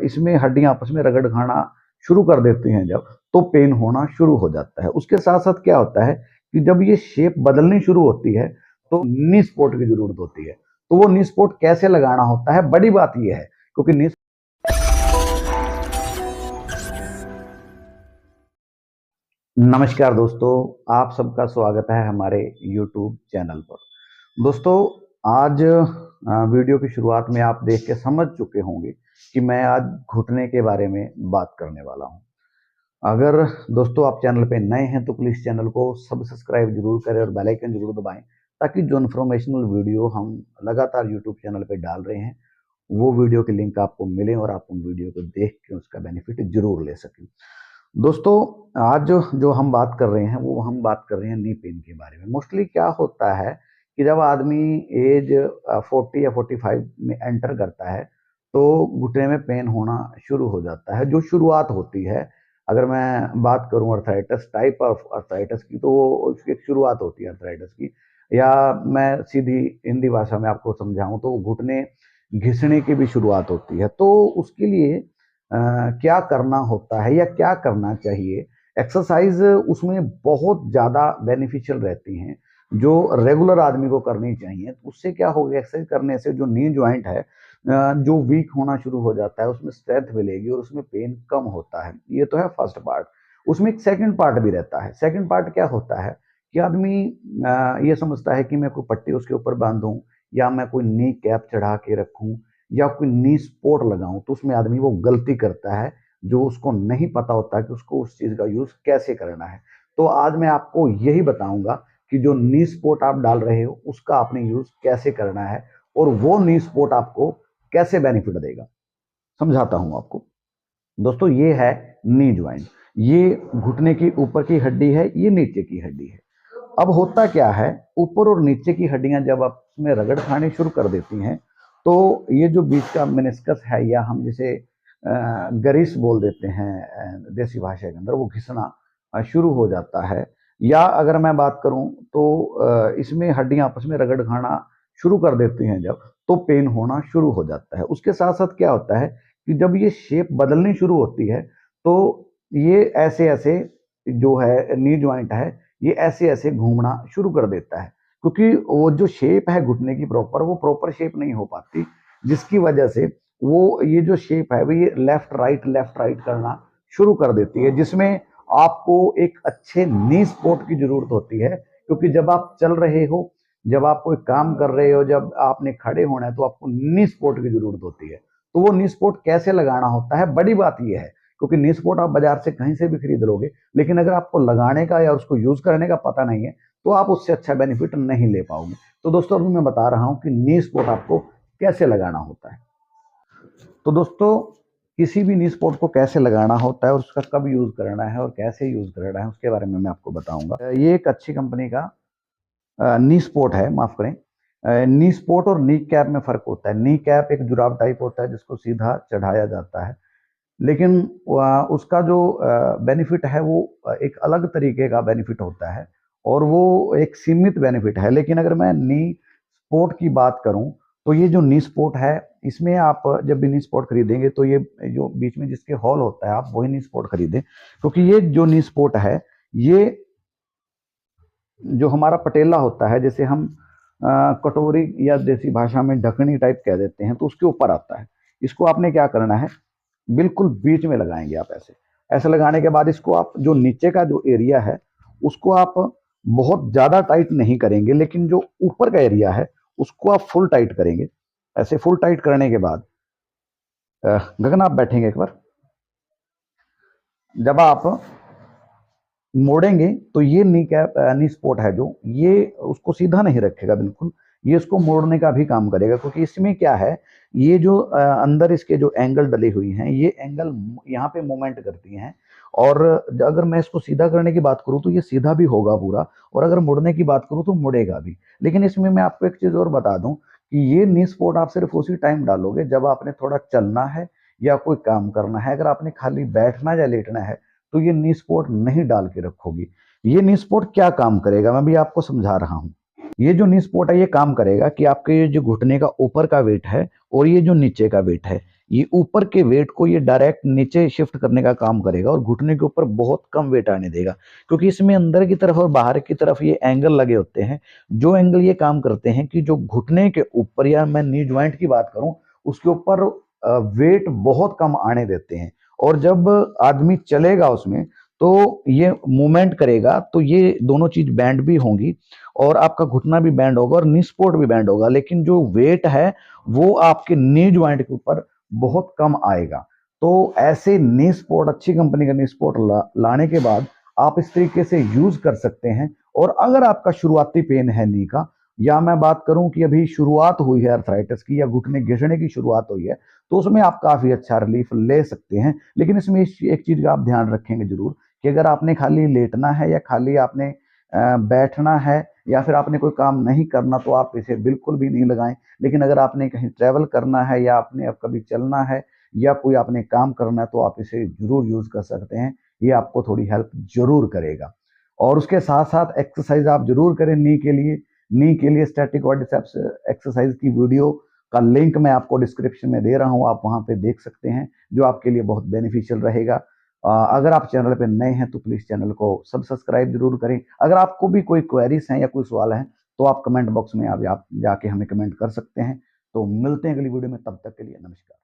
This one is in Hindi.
इसमें हड्डियां आपस में रगड़ खाना शुरू कर देती हैं जब, तो पेन होना शुरू हो जाता है। उसके साथ साथ क्या होता है कि जब ये शेप बदलनी शुरू होती है तो नी सपोर्ट की जरूरत होती है। तो वो नी सपोर्ट कैसे लगाना होता है, बड़ी बात ये है क्योंकि नी। नमस्कार दोस्तों, आप सबका स्वागत है हमारे YouTube चैनल पर। दोस्तों, आज वीडियो की शुरुआत में आप देख के समझ चुके होंगे कि मैं आज घुटने के बारे में बात करने वाला हूं। अगर दोस्तों आप चैनल पे नए हैं तो प्लीज़ चैनल को सब्सक्राइब जरूर करें और बेल आइकन जरूर दबाएं, ताकि जो इन्फॉर्मेशनल वीडियो हम लगातार YouTube चैनल पे डाल रहे हैं वो वीडियो की लिंक आपको मिले और आप उन वीडियो को देख के उसका बेनिफिट जरूर ले सकें। दोस्तों, आज जो हम बात कर रहे हैं वो हम बात कर रहे हैं नी पेन के बारे में। मोस्टली क्या होता है कि जब आदमी एज 40 या 45 में एंटर करता है तो घुटने में पेन होना शुरू हो जाता है। जो शुरुआत होती है, अगर मैं बात करूं अर्थराइटिस, टाइप ऑफ अर्थराइटिस की, तो वो उसकी एक शुरुआत होती है अर्थराइटिस की। या मैं सीधी हिंदी भाषा में आपको समझाऊं तो घुटने घिसने की भी शुरुआत होती है। तो उसके लिए क्या करना होता है या क्या करना चाहिए। एक्सरसाइज उसमें बहुत ज़्यादा बेनिफिशियल रहती हैं जो रेगुलर आदमी को करनी चाहिए। तो उससे क्या होगा, एक्सरसाइज करने से जो नी जॉइंट है जो वीक होना शुरू हो जाता है उसमें स्ट्रेंथ मिलेगी और उसमें पेन कम होता है। ये तो है फर्स्ट पार्ट। उसमें एक सेकंड पार्ट भी रहता है। सेकंड पार्ट क्या होता है कि आदमी ये समझता है कि मैं कोई पट्टी उसके ऊपर बांधूं या मैं कोई नी कैप चढ़ा के रखूं या कोई नी सपोर्ट लगाऊं, तो उसमें आदमी वो गलती करता है जो उसको नहीं पता होता कि उसको उस चीज का यूज कैसे करना है। तो आज मैं आपको यही बताऊंगा कि जो नी सपोर्ट आप डाल रहे हो उसका आपने यूज कैसे करना है और वो नी सपोर्ट आपको कैसे बेनिफिट देगा, समझाता हूं आपको। दोस्तों, ये है नी ज्वाइंट। ये घुटने की ऊपर की हड्डी है, ये नीचे की हड्डी है। अब होता क्या है, ऊपर और नीचे की हड्डियां जब आप उसमें रगड़ खाने शुरू कर देती हैं तो ये जो बीच का मेनिस्कस है, या हम जिसे गरिस बोल देते हैं देसी भाषा के अंदर, वो घिसना शुरू हो जाता है। या अगर मैं बात करूं तो इसमें हड्डियां आपस में रगड़ खाना शुरू कर देती हैं जब, तो पेन होना शुरू हो जाता है। उसके साथ साथ क्या होता है कि जब ये शेप बदलनी शुरू होती है तो ये ऐसे ऐसे जो है नी ज्वाइंट है, ये ऐसे ऐसे घूमना शुरू कर देता है, क्योंकि वो जो शेप है घुटने की प्रॉपर, वो प्रॉपर शेप नहीं हो पाती, जिसकी वजह से वो ये जो शेप है वो ये लेफ्ट राइट करना शुरू कर देती है, जिसमें आपको एक अच्छे नी सपोर्ट की जरूरत होती है। क्योंकि जब आप चल रहे हो, जब आप कोई काम कर रहे हो, जब आपने खड़े होना है, तो आपको नी सपोर्ट की जरूरत होती है। तो वो नी सपोर्ट कैसे लगाना होता है, बड़ी बात यह है, क्योंकि नी सपोर्ट आप बाजार से कहीं से भी खरीद लोगे, लेकिन अगर आपको लगाने का या उसको यूज करने का पता नहीं है तो आप उससे अच्छा बेनिफिट नहीं ले पाओगे। तो दोस्तों, अभी मैं बता रहा हूं कि नी सपोर्ट आपको कैसे लगाना होता है। तो दोस्तों, किसी भी नी सपोर्ट को कैसे लगाना होता है और उसका कब यूज करना है और कैसे यूज करना है, उसके बारे में मैं आपको बताऊंगा। ये एक अच्छी कंपनी का नी सपोर्ट है, माफ करें। नी सपोर्ट और नी कैप में फर्क होता है। नी कैप एक जुराब टाइप होता है जिसको सीधा चढ़ाया जाता है, लेकिन उसका जो बेनिफिट है वो एक अलग तरीके का बेनिफिट होता है और वो एक सीमित बेनिफिट है। लेकिन अगर मैं नी स्पोर्ट की बात करूं तो ये जो नी स्पोर्ट है, इसमें आप जब भी नी स्पोर्ट खरीदेंगे तो ये जो बीच में जिसके हॉल होता है, आप वही नी स्पोर्ट खरीदें, क्योंकि ये जो नी स्पोर्ट है, ये जो हमारा पटेला होता है, जैसे हम कटोरी या देसी भाषा में ढकनी टाइप कह देते हैं, तो उसके ऊपर आता है। इसको आपने क्या करना है, बिल्कुल बीच में लगाएंगे आप। ऐसे ऐसे लगाने के बाद इसको आप जो नीचे का जो एरिया है उसको आप बहुत ज्यादा टाइट नहीं करेंगे, लेकिन जो ऊपर का एरिया है उसको आप फुल टाइट करेंगे। ऐसे फुल टाइट करने के बाद गगन आप बैठेंगे एक बार, जब आप मोड़ेंगे तो ये नी कैप नी स्पोर्ट है जो, ये उसको सीधा नहीं रखेगा बिल्कुल, ये इसको मोड़ने का भी काम करेगा। क्योंकि इसमें क्या है, ये जो अंदर इसके जो एंगल डली हुई हैं, ये एंगल यहाँ पे मूवमेंट करती हैं। और अगर मैं इसको सीधा करने की बात करूँ तो ये सीधा भी होगा पूरा, और अगर मुड़ने की बात करूँ तो मुड़ेगा भी। लेकिन इसमें मैं आपको एक चीज और बता दूं कि ये नी सपोर्ट आप सिर्फ उसी टाइम डालोगे जब आपने थोड़ा चलना है या कोई काम करना है। अगर आपने खाली बैठना या लेटना है तो ये नी सपोर्ट नहीं डाल के रखोगी। ये नी सपोर्ट क्या काम करेगा, मैं भी आपको समझा रहा हूं। ये जो नी सपोर्ट है ये काम करेगा कि आपके ये जो घुटने का ऊपर का वेट है और ये जो नीचे का वेट है, ये ऊपर के वेट को ये डायरेक्ट नीचे शिफ्ट करने का काम करेगा और घुटने के ऊपर बहुत कम वेट आने देगा, क्योंकि इसमें अंदर की तरफ और बाहर की तरफ ये एंगल लगे होते हैं, जो एंगल ये काम करते हैं कि जो घुटने के ऊपर, या मैं नी ज्वाइंट की बात करूं, उसके ऊपर वेट बहुत कम आने देते हैं। और जब आदमी चलेगा उसमें तो ये मूवमेंट करेगा तो ये दोनों चीज बैंड भी होंगी, और आपका घुटना भी बैंड होगा और नी सपोर्ट भी बैंड होगा, लेकिन जो वेट है वो आपके नी ज्वाइंट के ऊपर बहुत कम आएगा। तो ऐसे नी सपोर्ट, अच्छी कंपनी का नी सपोर्ट लाने के बाद आप इस तरीके से यूज कर सकते हैं। और अगर आपका शुरुआती पेन है नी का, या मैं बात करूं कि अभी शुरुआत हुई है अर्थराइटिस की, या घुटने घिसने की शुरुआत हुई है, तो उसमें आप काफी अच्छा रिलीफ ले सकते हैं। लेकिन इसमें एक चीज का आप ध्यान रखेंगे जरूर, कि अगर आपने खाली लेटना है, या खाली आपने बैठना है, या फिर आपने कोई काम नहीं करना, तो आप इसे बिल्कुल भी नहीं लगाएं। लेकिन अगर आपने कहीं ट्रैवल करना है, या आपने अब कभी चलना है, या कोई आपने काम करना है, तो आप इसे जरूर यूज कर सकते हैं। ये आपको थोड़ी हेल्प जरूर करेगा। और उसके साथ साथ एक्सरसाइज आप जरूर करें नी के लिए। नी के लिए स्टैटिक क्वाड्रिसेप्स एक्सरसाइज की वीडियो का लिंक मैं आपको डिस्क्रिप्शन में दे रहा हूं, आप वहां पे देख सकते हैं, जो आपके लिए बहुत बेनिफिशियल रहेगा। अगर आप चैनल पे नए हैं तो प्लीज चैनल को सब्सक्राइब जरूर करें। अगर आपको भी कोई क्वेरीज हैं या कोई सवाल है, तो आप कमेंट बॉक्स में आप जाके हमें कमेंट कर सकते हैं। तो मिलते हैं अगली वीडियो में, तब तक के लिए नमस्कार।